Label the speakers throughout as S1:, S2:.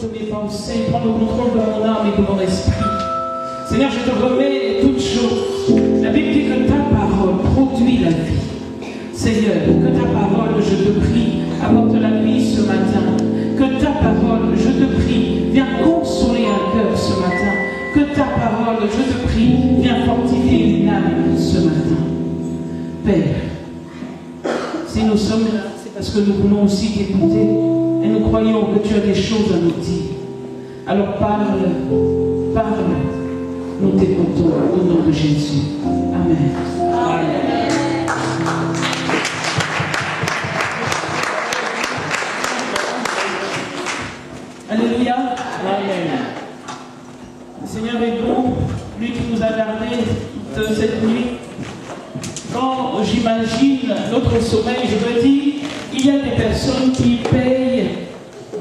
S1: de mes pensées, prends le contrôle de mon âme et de mon esprit. Seigneur, je te remets toutes choses. La Bible dit que ta parole produit la vie. Seigneur, que ta parole, je te prie, apporte la vie ce matin. Que ta parole, je te prie, viens consoler un cœur ce matin. Que ta parole, je te prie, viens fortifier une âme ce matin. Père, si nous sommes là, c'est parce que nous voulons aussi t'écouter et nous croyons que tu as des choses à nous dire. Alors parle, nous t'écoutons au nom de Jésus. Amen. Amen. Alléluia. Amen. Le Seigneur est bon, lui qui nous a gardés de cette nuit. Quand j'imagine notre sommeil, je me dis, il y a des personnes qui payent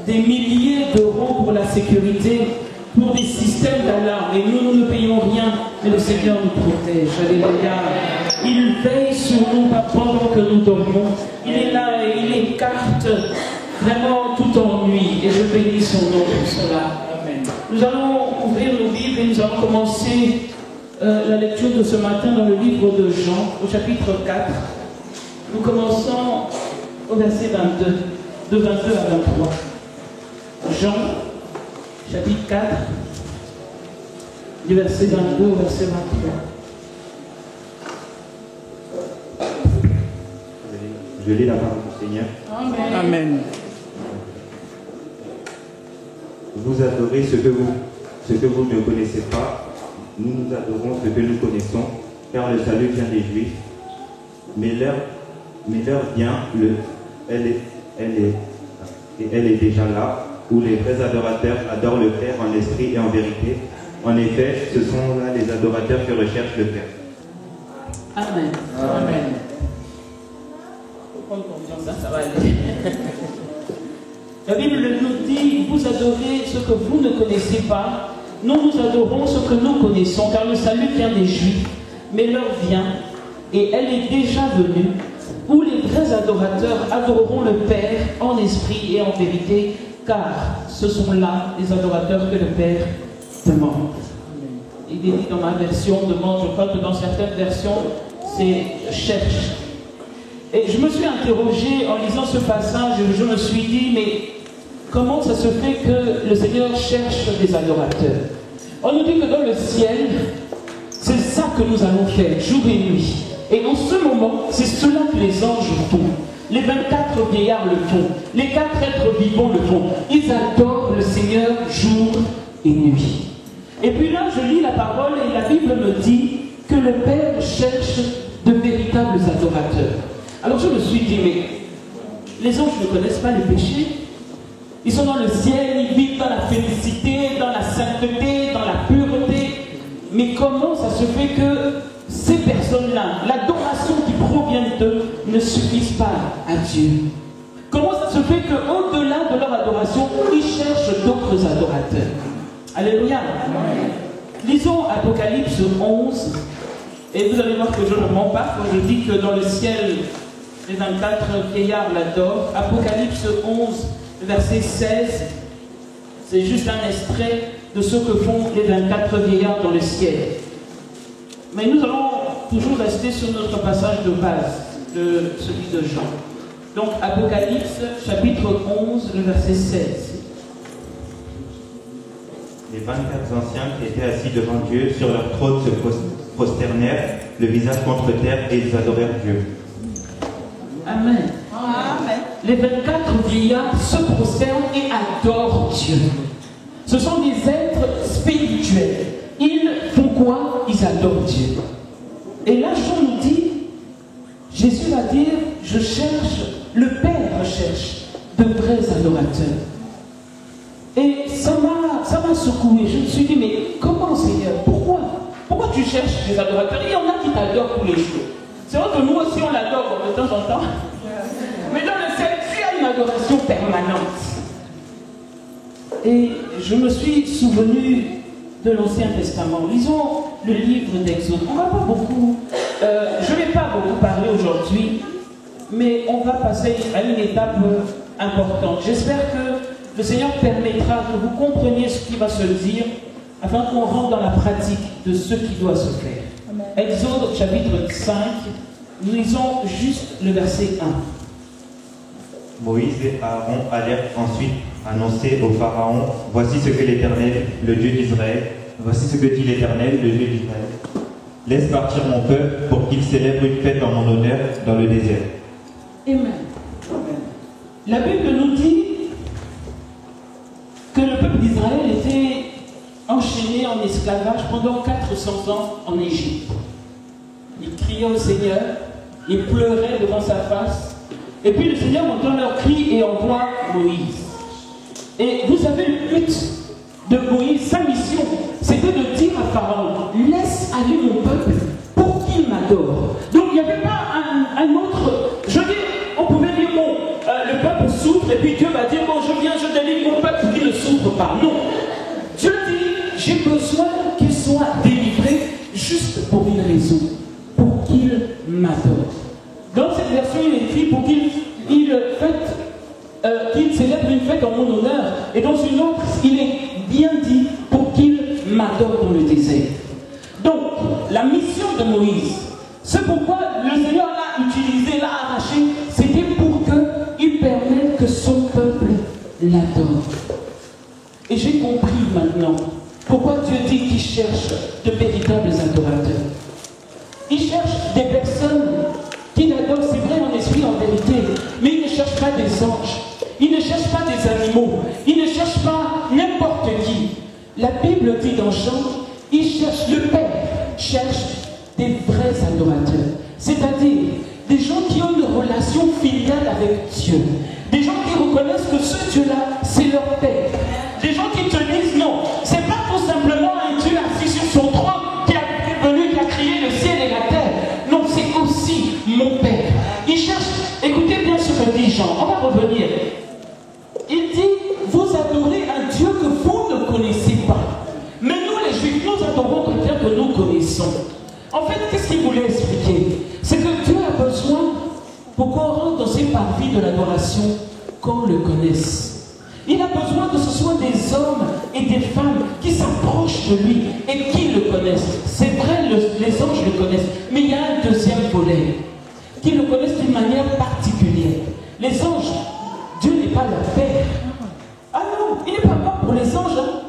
S1: des milliers d'euros pour la sécurité, pour des systèmes d'alarme. Et nous ne payons rien, mais le Seigneur nous protège. Alléluia. Il veille sur nous pendant que nous dormons. Il est là et il écarte vraiment tout ennui. Et je bénis son nom pour cela. Amen. Nous allons ouvrir nos Bibles et nous allons commencer la lecture de ce matin dans le livre de Jean, au chapitre 4. Nous commençons au verset 22, de 22 à 23. Jean, chapitre 4, du verset 22 au verset 23.
S2: Je lis la parole du Seigneur.
S1: Amen. Amen.
S2: Vous adorez ce que vous ne connaissez pas. Nous adorons ce que nous connaissons, car le salut vient des Juifs. Mais l'heure vient, elle est déjà là, où les vrais adorateurs adorent le Père en esprit et en vérité. En effet, ce sont là les adorateurs qui recherchent le Père.
S1: Amen. Amen. Faut prendre confiance, ça va aller. La Bible nous dit, vous adorez ce que vous ne connaissez pas. Nous adorons ce que nous connaissons, car le salut vient des Juifs. Mais l'heure vient, et elle est déjà venue, où les vrais adorateurs adoreront le Père en esprit et en vérité, car ce sont là les adorateurs que le Père demande. Il est dit dans ma version demande, je crois que dans certaines versions, c'est cherche. Et je me suis interrogé en lisant ce passage, je me suis dit, mais comment ça se fait que le Seigneur cherche des adorateurs? On nous dit que dans le ciel, c'est ça que nous allons faire, jour et nuit. Et en ce moment, c'est cela que les anges font. Les 24 vieillards le font. Les 4 êtres vivants le font. Ils adorent le Seigneur jour et nuit. Et puis là, je lis la parole et la Bible me dit que le Père cherche de véritables adorateurs. Alors je me suis dit, mais les anges ne connaissent pas les péchés. Ils sont dans le ciel, ils vivent dans la félicité, dans la sainteté, dans la pureté. Mais comment ça se fait que ces personnes-là, l'adoration qui provient d'eux, ne suffisent pas à Dieu? Comment ça se fait qu'au-delà de leur adoration, ils cherchent d'autres adorateurs? Alléluia. Lisons Apocalypse 11, et vous allez voir que je ne mens pas quand je dis que dans le ciel, les 24 vieillards l'adorent. Apocalypse 11, verset 16, c'est juste un extrait de ce que font les 24 vieillards dans le ciel. Mais nous allons toujours rester sur notre passage de base, de celui de Jean. Donc Apocalypse, chapitre 11, le verset 16.
S2: Les 24 anciens qui étaient assis devant Dieu sur leur trône se prosternèrent, le visage contre terre, et ils adorèrent Dieu.
S1: Amen. Amen. Les 24 vieillards se prosternent et adorent Dieu. Ce sont des êtres spirituels. Ils font quoi? Ils adorent Dieu. Et là, Jean nous dit, Jésus va dire, je cherche, le Père cherche de vrais adorateurs. Et ça m'a secoué. Je me suis dit, mais comment, Seigneur? Pourquoi tu cherches des adorateurs? Il y en a qui t'adorent tous les jours. C'est vrai que nous aussi, on l'adore de temps en temps. Mais dans le ciel, tu as une adoration permanente. Et je me suis souvenu de l'Ancien Testament. Lisons le livre d'Exode. On va pas beaucoup, je ne vais pas beaucoup parler aujourd'hui, mais on va passer à une étape importante. J'espère que le Seigneur permettra que vous compreniez ce qui va se dire, afin qu'on rentre dans la pratique de ce qui doit se faire.
S3: Amen.
S1: Exode chapitre 5, nous lisons juste le verset 1.
S2: Moïse et Aaron allèrent ensuite annoncer au Pharaon, voici ce que l'Éternel, le Dieu d'Israël, voici ce que dit l'Éternel, le Dieu d'Israël. Laisse partir mon peuple pour qu'il célèbre une fête en mon honneur dans le désert.
S1: Amen. La Bible nous dit que le peuple d'Israël était enchaîné en esclavage pendant 400 ans en Égypte. Ils criaient au Seigneur, ils pleuraient devant sa face, et puis le Seigneur entend leurs cris et envoie Moïse. Et vous savez, le but de Moïse, sa mission, c'était de dire à Pharaon, laisse aller mon peuple pour qu'il m'adore. Donc il n'y avait pas un autre, je dis, on pouvait dire, bon, le peuple souffre, et puis Dieu va dire, bon, je viens, je délivre mon peuple pour qu'il ne souffre pas. Non. Dieu dit, j'ai besoin qu'il soit délivré juste pour une raison, pour qu'il m'adore. Dans cette version, il est écrit pour qu'il célèbre une fête en mon honneur. Et dans une autre, il est bien dit pour qu'il m'adore dans le désert. Donc, la mission de Moïse, c'est pourquoi le Seigneur l'a utilisé, l'a arraché, c'était pour qu'il permette que son peuple l'adore. Et j'ai compris maintenant pourquoi Dieu dit qu'il cherche de véritables adorateurs. Il cherche des personnes qui l'adorent, c'est vrai, en esprit, en vérité, mais il ne cherche pas des anges, il ne cherche pas des animaux, il ne cherche pas n'importe qui. La Bible dit dans Jean, il cherche, le Père cherche des vrais adorateurs, c'est-à-dire des gens qui ont une relation filiale avec Dieu, des gens qui reconnaissent que ce Dieu-là, c'est leur Père, des gens qui te disent non, c'est pas tout simplement un Dieu assis sur son trône qui est venu, qui a créé le ciel et la terre. Non, c'est aussi mon Père. Il cherche, écoutez bien ce que dit Jean, on va revenir. Il dit, vous adorez un Dieu que vous ne connaissez pas. Mais nous les Juifs, nous adorons quelqu'un que nous connaissons. En fait, qu'est-ce qu'il voulait expliquer? C'est que Dieu a besoin, pour qu'on rentre dans ces parvis de l'adoration, qu'on le connaisse. Il a besoin que ce soit des hommes et des femmes qui s'approchent de lui et qui le connaissent. C'est vrai, les anges le connaissent, mais il y a un deuxième volet, qui le connaissent d'une manière particulière. Les anges, Dieu n'est pas leur Père. Ah non, il n'est pas mort pour les anges. Hein.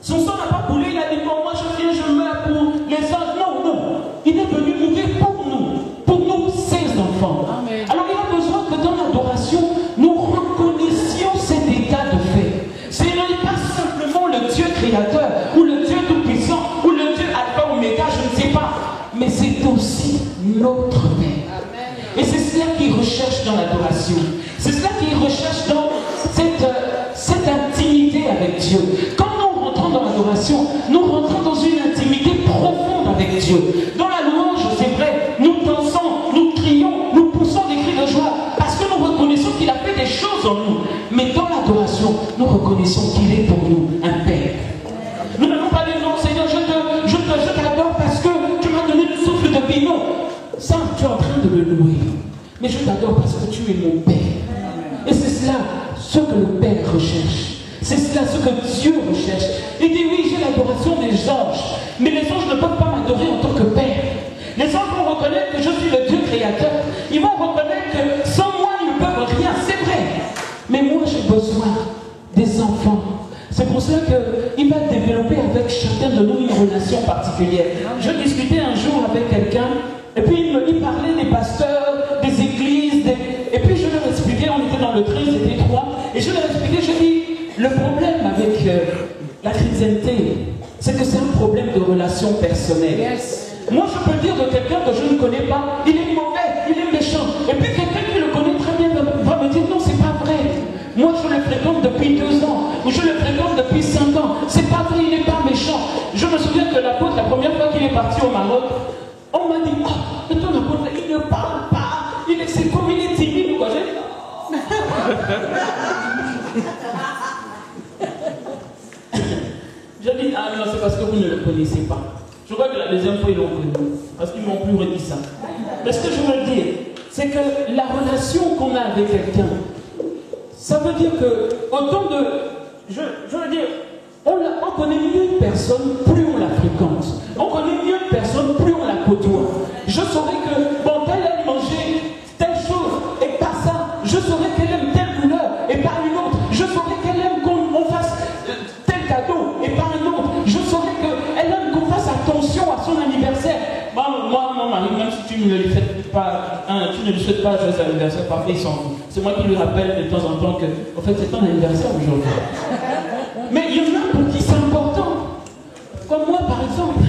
S1: Son sang n'a pas coulé, il a dit, bon, moi je viens, je meurs pour les anges. Non, non, il est venu mourir pour nous, ses enfants. Amen. Alors il a besoin que dans l'adoration, nous reconnaissions cet état de fait. Ce n'est pas simplement le Dieu créateur, ou le Dieu tout-puissant, ou le Dieu alpha, oméga, je ne sais pas, mais c'est aussi notre Père. Amen. Et c'est cela qu'il recherche dans l'adoration. C'est cela qu'il recherche dans cette intimité avec Dieu. Quand nous rentrons dans l'adoration, nous rentrons dans une intimité profonde avec Dieu. Dans la louange, c'est vrai, nous dansons, nous crions, nous poussons des cris de joie, parce que nous reconnaissons qu'il a fait des choses en nous. Mais dans l'adoration, nous reconnaissons qu'il est pour nous un Père. Nous n'avons pas dit non, Seigneur, je t'adore parce que tu m'as donné le souffle de vie. Non, ça, tu es en train de le louer. Mais je t'adore parce que tu es mon Père. Et c'est cela ce que le Père recherche. C'est cela ce que Dieu recherche. Il dit oui, j'ai l'adoration des anges. Mais les anges ne peuvent pas m'adorer en tant que Père. Les anges vont reconnaître que je suis le Dieu créateur. Ils vont reconnaître que sans moi, ils ne peuvent rien. C'est vrai. Mais moi, j'ai besoin des enfants. C'est pour cela qu'il va développer avec chacun de nous une relation particulière. Je discutais un jour avec quelqu'un, et puis il parlait des pasteurs, des églises, et puis je leur expliquais, on était dans le train, c'était trois, et je leur expliquais, je dis, le problème avec la chrétienté, c'est que c'est un problème de relation personnelle. Yes. Moi, je peux dire de quelqu'un que je ne connais pas, il est mauvais, il est méchant, et puis quelqu'un qui le connaît très bien va me dire, non, c'est pas vrai. Moi, je le fréquente depuis 2 ans, ou je le fréquente depuis 5 ans. C'est pas vrai, il n'est pas méchant. Je me souviens que l'apôtre, la première fois qu'il est parti au Maroc, on m'a dit, oh, ton apôtre, il ne parle pas. C'est comme il est timide, quoi. Je dis, ah non, c'est parce que vous ne le connaissez pas. Je crois que la deuxième fois, ils l'ont connu. Parce qu'ils m'ont plus redit ça. Mais ce que je veux dire, c'est que la relation qu'on a avec quelqu'un, Ça veut dire que, autant de... Je veux dire, on connaît mieux une personne, plus on la fréquente. On connaît mieux une personne, plus on la côtoie. Je saurais que, bon, elle aime manger telle chose, et pas ça. Je saurais qu'elle aime telle couleur, et pas une autre. Je saurais qu'elle aime qu'on fasse tel cadeau, et pas un autre. Je saurais qu'elle aime qu'on fasse attention à son anniversaire. Moi, mon mari, même si tu ne lui souhaites pas, joyeux anniversaire, parfait, c'est moi qui lui rappelle de temps en temps que, en fait, c'est ton anniversaire aujourd'hui. Mais il y en a pour qui c'est important. Comme moi, par exemple.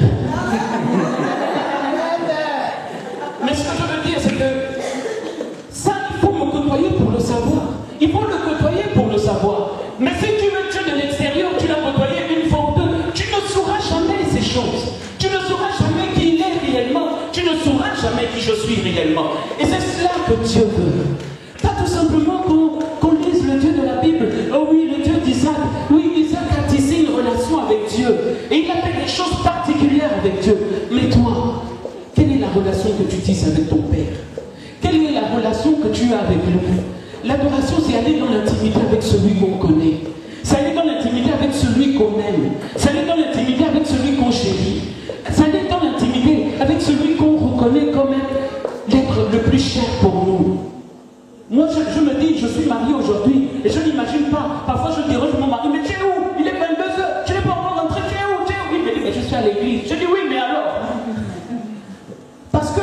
S1: Mais ce que je veux dire, c'est que ça, il faut me côtoyer pour le savoir. Il faut le côtoyer pour le savoir. Mais si tu veux Dieu de l'extérieur, tu l'as côtoyé une fois ou deux, tu ne sauras jamais ces choses. Tu ne sauras jamais qui il est réellement. Tu ne sauras jamais qui je suis réellement. Et c'est cela que Dieu veut. Pas tout simplement qu'on lise le Dieu de la Bible. Oh oui, le Dieu d'Isaac. Oui, Isaac a tissé une relation avec Dieu. Et il a fait des choses particulières avec Dieu. Mais toi, quelle est la relation que tu tisses avec ton Père? Quelle est la relation que tu as avec lui? L'adoration, c'est aller dans l'intimité avec celui qu'on connaît. C'est aller dans l'intimité avec celui qu'on aime. C'est aller dans l'intimité avec celui qu'on chérit. C'est aller dans l'intimité avec celui qu'on reconnaît comme l'être le plus cher pour nous. Moi, je me dis, je suis marié aujourd'hui et je n'imagine pas. Parfois, je dérange mon mari, mais tu es où? Il est 22h, tu n'es pas encore rentré, tu es où? Il me dit, mais je suis à l'église. Je dis, oui, mais alors? Parce que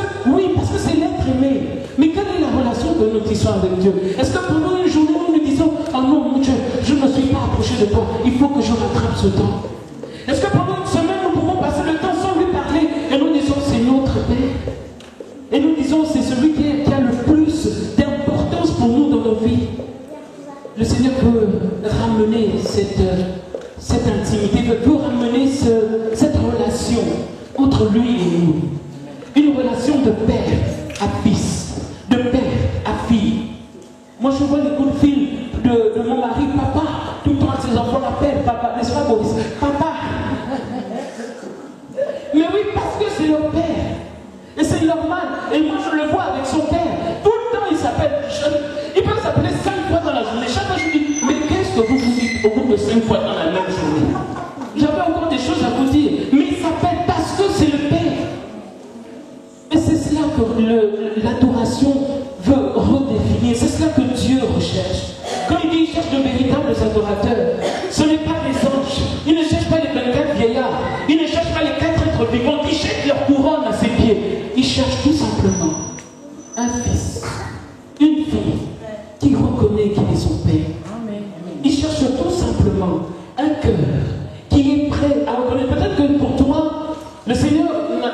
S1: c'est l'être aimé. Mais quelle est la relation que nous tissons avec Dieu? Est-ce que pendant une journée, nous disons, oh non, mon Dieu, je ne me suis pas approché de toi, il faut que je rattrape ce temps? Est-ce que pendant une semaine, nous pouvons passer le temps sans lui parler et nous disons, c'est notre Père? Et nous disons, c'est celui qui a le plus d'importance pour nous dans nos vies. Le Seigneur veut ramener cette intimité, veut ramener cette relation entre lui et nous. Une relation de père à fils, de père à fille. Moi, je vois les coups de fil de mon mari, papa. Tout le temps, ses enfants l'appellent papa, n'est-ce pas, Boris? Papa. Mais oui, parce que c'est leur père. Et c'est normal. Et moi, je le vois avec son père. Tout le temps, il s'appelle. Il peut s'appeler 5 fois dans la journée. Chaque fois, je dis, mais qu'est-ce que vous vous dites au bout de 5 fois dans la même journée? J'avais encore des choses à vous dire. Mais il s'appelle parce que c'est le père. Et c'est cela que l'adoration veut redéfinir. C'est cela que Dieu recherche. Quand il dit qu'il cherche de véritables adorateurs, ce n'est pas les anges. Il ne cherche pas les 24 vieillards. Il ne cherche pas les 4 êtres vivants qui jettent leur couronne à ses pieds. Il cherche tout simplement un fils, une fille qui reconnaît qu'il est son père. Il cherche tout simplement un cœur qui est prêt à reconnaître. Peut-être que pour toi, le Seigneur,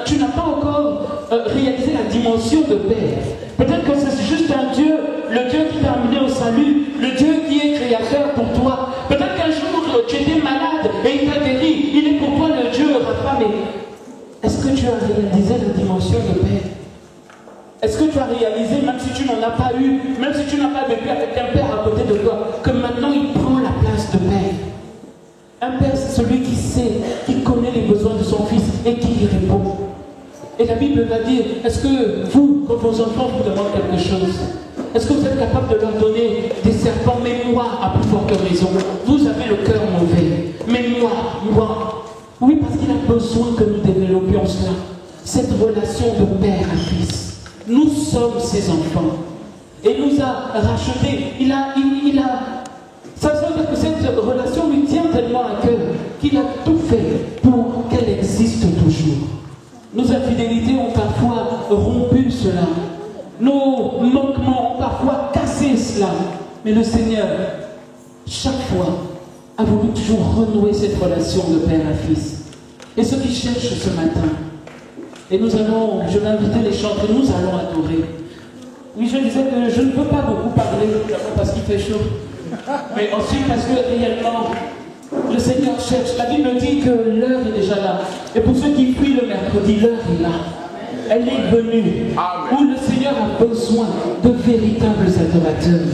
S1: tu n'as pas encore réalisé la dimension de père. Peut-être que c'est juste un Dieu, le Dieu qui t'a amené au salut, le Dieu qui est créateur pour toi. Peut-être qu'un jour tu étais malade et il t'a guéri. Il est pour toi le Dieu Rapha. Mais est-ce que tu as réalisé la dimension de père? Est-ce que tu as réalisé, même si tu n'en as pas eu, même si tu n'as pas vécu avec un père à côté de toi, que maintenant il prend la place de père? Un père, c'est celui qui sait, qui connaît les besoins de son fils et qui y répond. Et la Bible va dire, est-ce que vous, quand vos enfants vous demandent quelque chose, est-ce que vous êtes capable de leur donner des serpents? Mais moi, à plus forte raison, vous avez le cœur mauvais. Mais moi. Oui, parce qu'il a besoin que nous développions cela. Cette relation de père à fils. Nous sommes ses enfants. Et il nous a rachetés. Ça veut dire que cette relation lui tient tellement à cœur qu'il a tout fait pour qu'elle existe toujours. Nos infidélités ont parfois rompu cela. Nos manquements ont parfois cassé cela. Mais le Seigneur, chaque fois, a voulu toujours renouer cette relation de père à fils. Et ceux qui cherchent ce matin, et je vais inviter les chanteurs, nous allons adorer. Oui, je disais que je ne peux pas beaucoup parler, d'abord parce qu'il fait chaud. Mais ensuite parce que réellement, le Seigneur cherche. La Bible dit que l'heure est déjà là. Et pour ceux qui fuient le mercredi, l'heure est là. Elle est venue. Amen. Où le Seigneur a besoin de véritables adorateurs.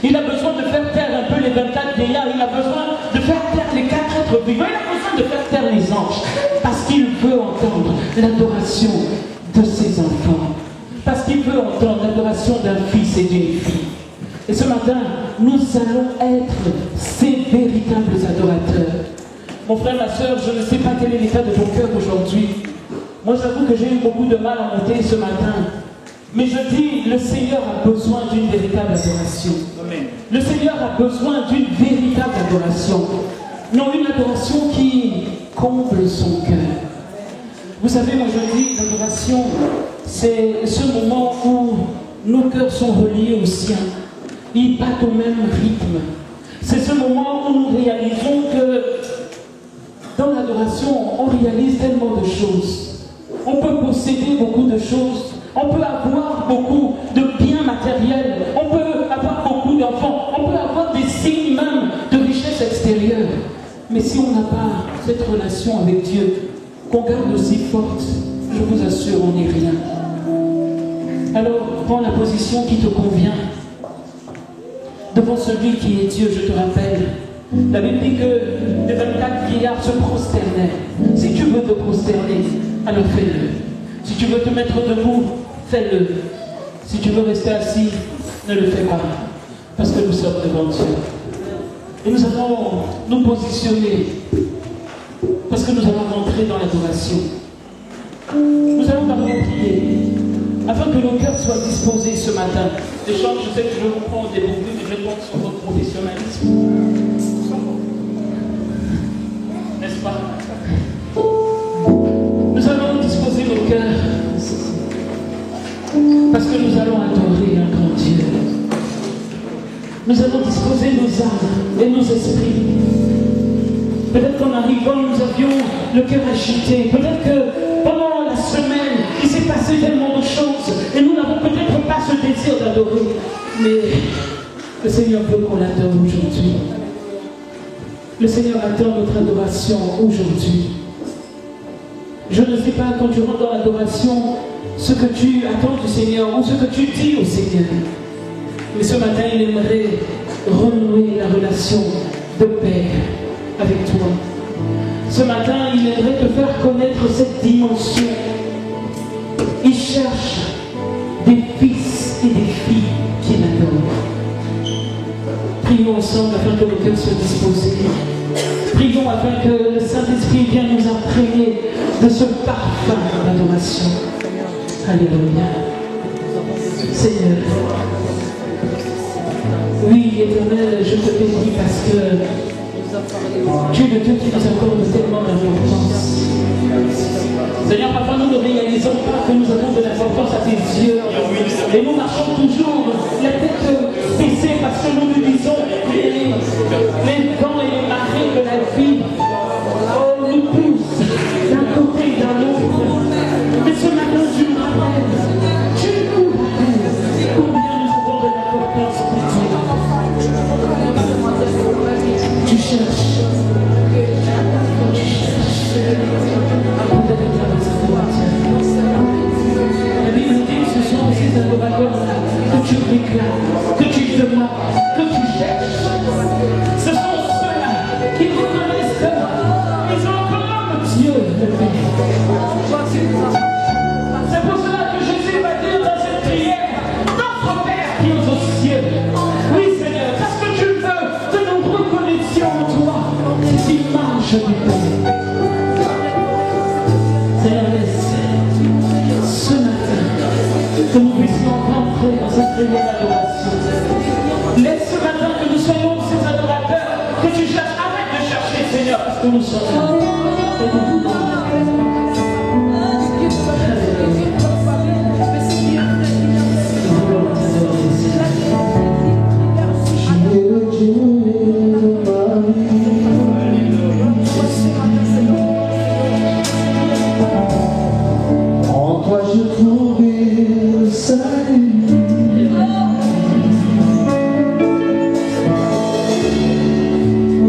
S1: Il a besoin de faire taire un peu les 24 vieillards. Il a besoin de faire taire les 4 êtres vivants. Il a besoin de faire taire les anges. Parce qu'il veut entendre l'adoration de ses enfants. Parce qu'il veut entendre l'adoration d'un fils et d'une fille. Et ce matin, nous allons être ces véritables adorateurs. Mon frère, ma soeur, je ne sais pas quel est l'état de ton cœur aujourd'hui. Moi, j'avoue que j'ai eu beaucoup de mal à monter ce matin. Mais je dis, le Seigneur a besoin d'une véritable adoration. Amen. Le Seigneur a besoin d'une véritable adoration. Non, une adoration qui comble son cœur. Vous savez, moi je dis, l'adoration, c'est ce moment où nos cœurs sont reliés au sien. Ils battent au même rythme. C'est ce moment où nous réalisons que dans l'adoration, on réalise tellement de choses. On peut posséder beaucoup de choses. On peut avoir beaucoup de biens matériels. On peut avoir beaucoup d'enfants. On peut avoir des signes même de richesse extérieure. Mais si on n'a pas cette relation avec Dieu, qu'on garde aussi forte, je vous assure, on n'est rien. Alors, prends la position qui te convient. Devant celui qui est Dieu, je te rappelle. La Bible dit que les 24 vieillards se prosternaient. Si tu veux te prosterner, alors fais-le. Si tu veux te mettre debout, fais-le. Si tu veux rester assis, ne le fais pas. Parce que nous sommes devant Dieu. Et nous allons nous positionner. Parce que nous allons rentrer dans l'adoration. Nous allons d'abord prier. Afin que nos cœurs soient disposés ce matin. Les chants, je sais que je vous prends au dépourvu, mais je compte sur votre professionnalisme. N'est-ce pas? Nous allons disposer nos cœurs. Parce que nous allons adorer un grand Dieu. Nous allons disposer nos âmes et nos esprits. Peut-être qu'en arrivant, nous avions le cœur agité. Peut-être que pendant la semaine, il s'est passé tellement de choses. Et nous n'avons peut-être pas ce désir d'adorer. Mais le Seigneur veut qu'on l'adore aujourd'hui. Le Seigneur attend notre adoration aujourd'hui. Je ne sais pas quand tu rentres dans l'adoration, ce que tu attends du Seigneur ou ce que tu dis au Seigneur. Mais ce matin, il aimerait renouer la relation de paix avec toi. Ce matin, il aimerait te faire connaître cette dimension. Il cherche des fils et des filles qui l'adorent. Prions ensemble afin que nos cœurs soient disposés. Prions afin que le Saint-Esprit vienne nous imprégner de ce parfum d'adoration. Alléluia. Seigneur. Oui, Éternel, je te bénis parce que tu es le Dieu qui nous accorde tellement d'importance. Seigneur, parfois nous ne réalisons pas que nous avons de l'importance à tes yeux. Et nous marchons toujours la tête baissée parce que nous nous disons les vents et les marées de la vie nous poussent d'un côté et d'un autre. Mais ce matin, tu nous rappelles, combien nous avons de l'importance pour toi. Tu cherches. La Bible dit que ce sont ces adorateurs que tu réclames, que tu demandes, que tu cherches. Ce sont ceux-là qui reconnaissent qu'ils ont comme Dieu le Père. C'est pour cela que Jésus va dire dans cette prière, notre Père qui est aux cieux. Oui Seigneur, parce que tu veux que nous reconnaissions en toi cette image du Père. Seigneur, laisse ce matin que nous puissions rentrer dans cette prière d'adoration. Laisse ce matin que nous soyons ces adorateurs que tu cherches. Arrête de chercher, Seigneur, parce que nous sommes là. Et nous voulons.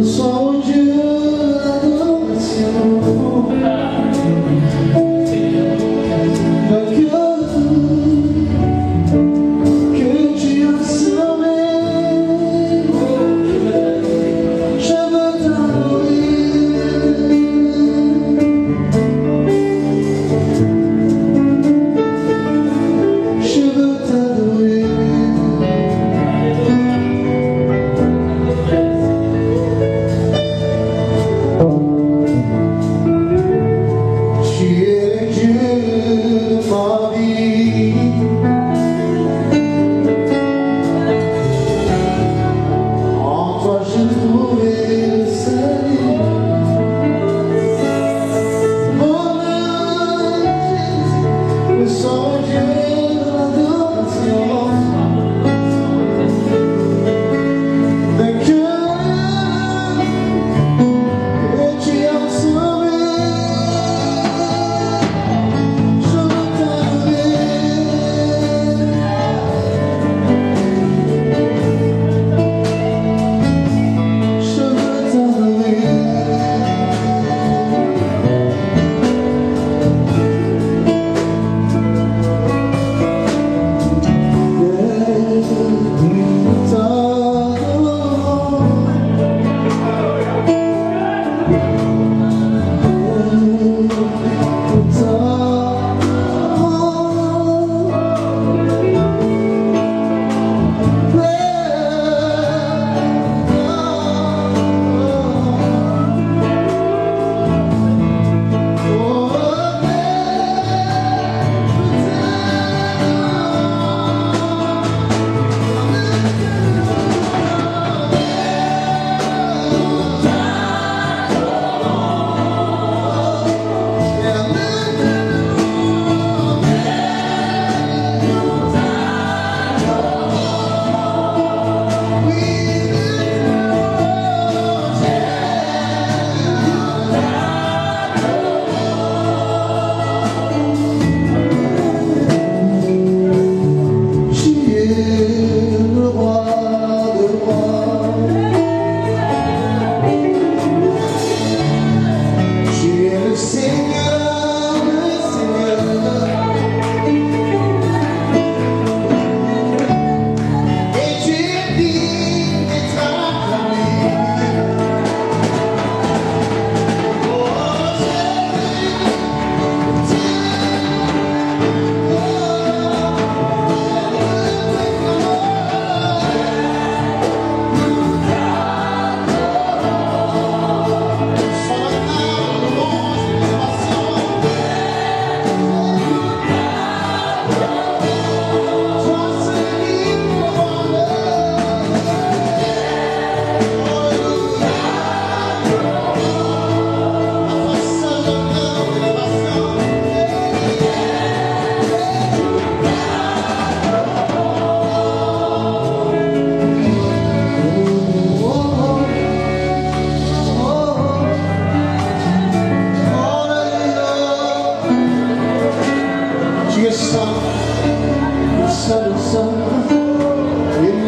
S3: Sois Dieu,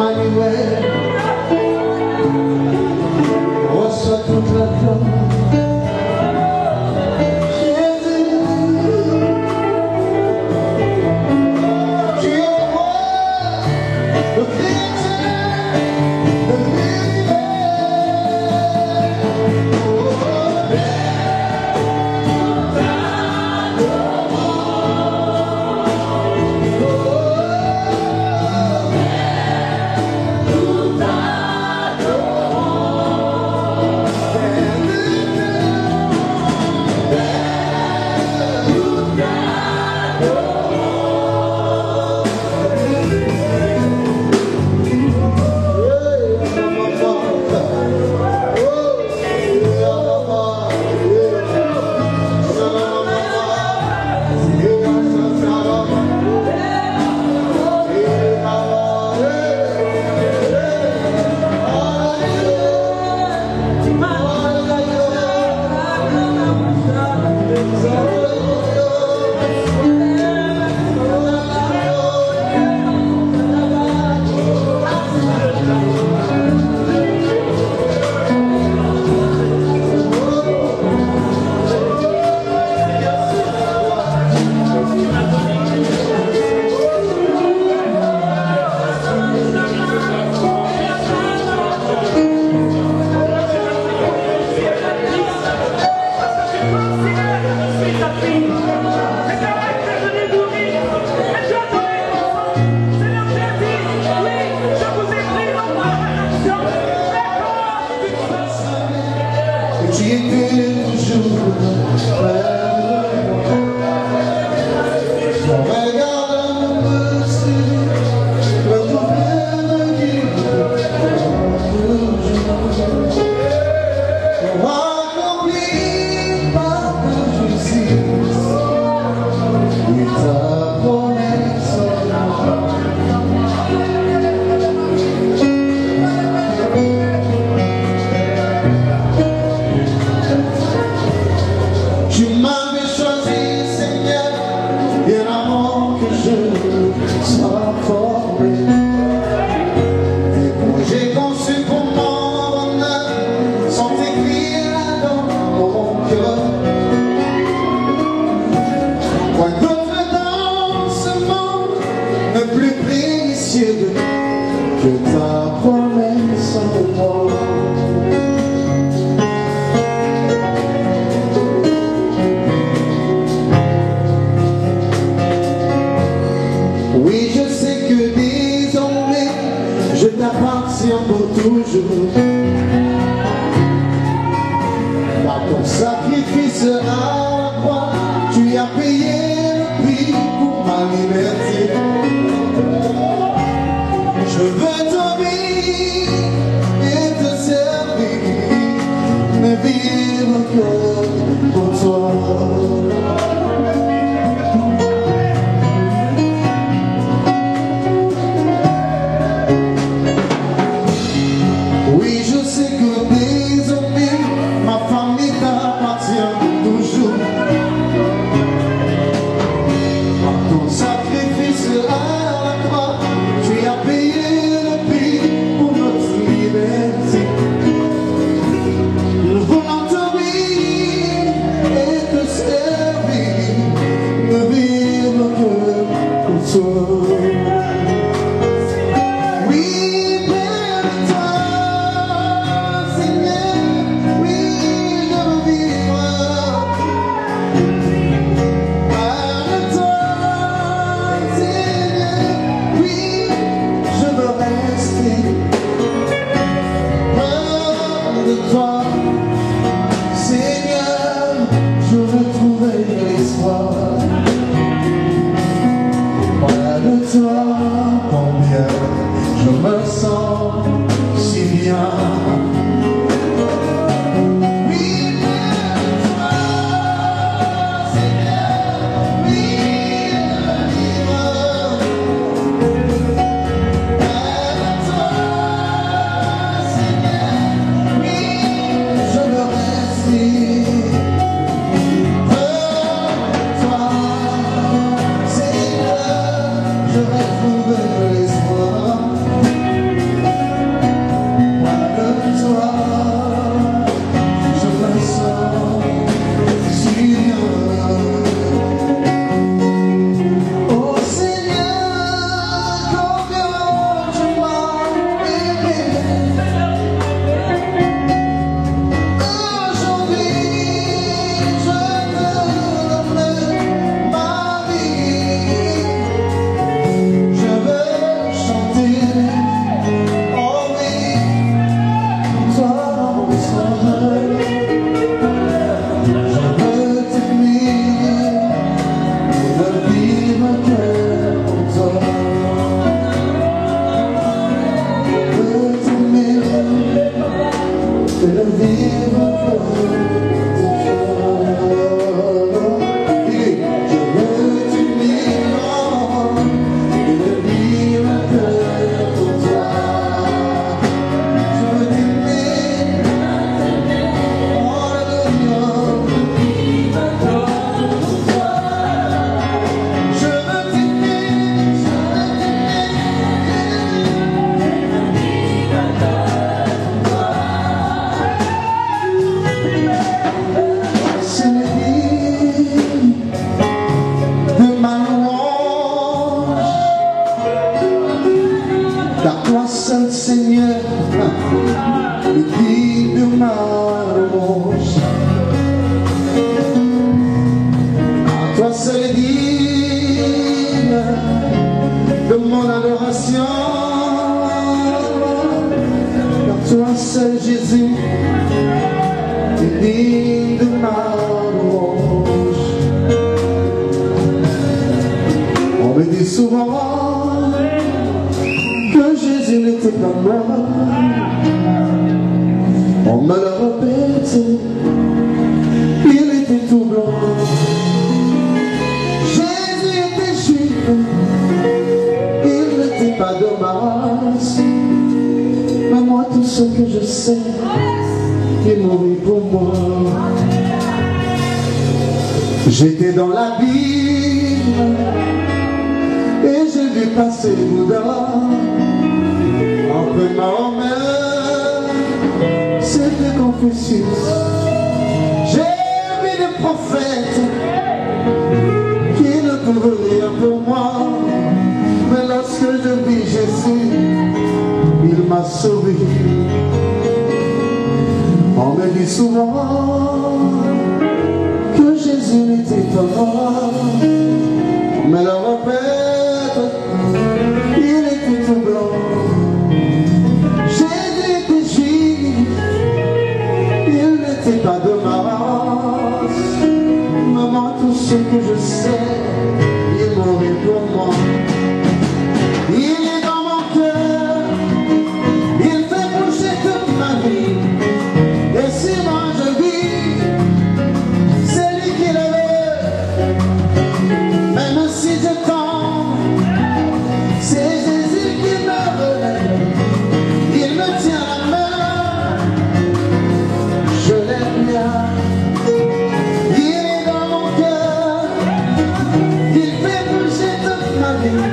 S3: Emmanuel, reçois toute la gloire. J'étais dans l'abîme et j'ai vu passer Bouddha. Après Mahomet, c'était Confucius. J'ai vu des prophètes qui ne pouvaient rien pour moi. Mais lorsque je vis Jésus, il m'a sauvé. On me dit souvent que Jésus n'était pas mort, mais le répète, il était tout blanc. Jésus était juif, il n'était pas de ma race. Maman, tout ce que je sais, il mourit pour moi. Il est dans mon cœur, il fait bouger toute ma vie. Et si moi je vis, c'est lui qui le veut. Même si je tombe, c'est Jésus qui me relève. Il me tient la main, je l'aime bien. Il est dans mon cœur, il fait bouger toute ma vie.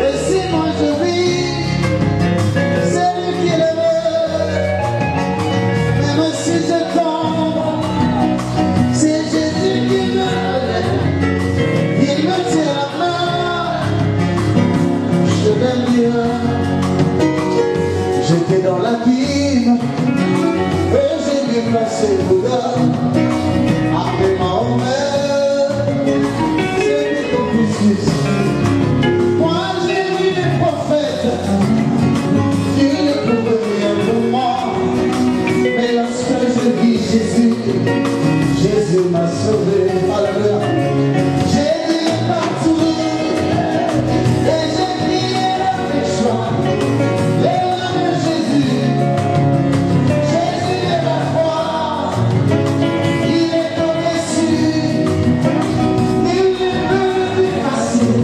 S3: Et si moi je vis, c'est lui qui le veut. Même si je tombe, c'est Jésus qui me relève. Il me tient la main, je l'aime bien. J'étais dans l'abîme et j'ai vu passer Bouddha. Après Mahomet, c'était Confucius. Moi j'ai vu des prophètes qui ne pouvaient rien pour moi. Mais lorsque je vis Jésus, Jésus m'a sauvé. Alléluia. Jésus est partout et j'ai prié avec joie. Les mains de Jésus, Jésus est ma foi. Il est au-dessus, il ne peut plus passer.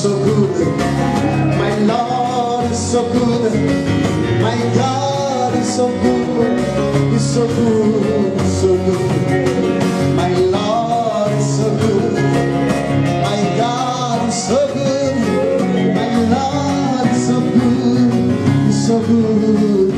S3: so good. My Lord is so good. My God is so good. He's so good, so good. My Lord is so good. My God is so good. My Lord is so good. He's so good.